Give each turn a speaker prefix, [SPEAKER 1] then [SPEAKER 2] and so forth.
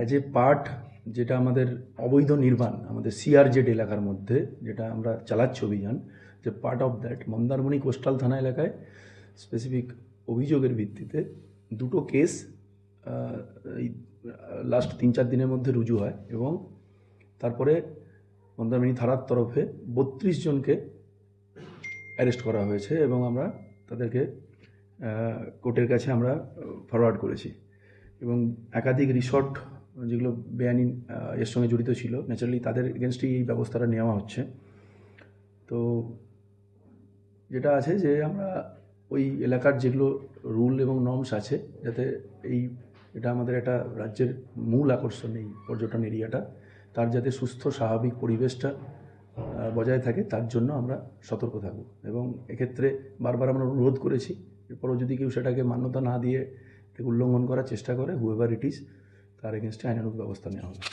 [SPEAKER 1] As a part যেটা আমাদের অবৈধ নির্মাণ আমাদের সিআরজেড এলাকার মধ্যে যেটা আমরা চালাচ্ছি অভিযান, যে part of that Mandarmani coastal থানা এলাকায় স্পেসিফিক অভিযোগের ভিত্তিতে দুটো কেস এই লাস্ট 3-4 দিনের মধ্যে রুজু হয় এবং তারপরে মন্দারমণি থানার তরফে 32 জনকে অ্যারেস্ট করা হয়েছে এবং আমরা তাদেরকে কোর্টের কাছে আমরা ফরওয়ার্ড করেছি। এবং একাধিক রিসর্ট যেগুলো বেআইনি এর সঙ্গে জড়িত ছিল, ন্যাচারালি তাদের এগেনস্টেই এই ব্যবস্থাটা নেওয়া হচ্ছে। তো যেটা আছে যে আমরা ওই এলাকার যেগুলো রুল এবং নর্মস আছে, যাতে এটা আমাদের একটা রাজ্যের মূল আকর্ষণ এই পর্যটন এরিয়াটা, তার যাতে সুস্থ স্বাভাবিক পরিবেশটা বজায় থাকে তার জন্য আমরা সতর্ক থাকব। এবং এক্ষেত্রে বারবার আমরা অনুরোধ করেছি, এরপরও যদি কেউ সেটাকে মান্যতা না দিয়ে উল্লঙ্ঘন করার চেষ্টা করে, হুএভার ইট ইজ, তার এগেনস্টে আইনানুগ ব্যবস্থা নেওয়া হবে।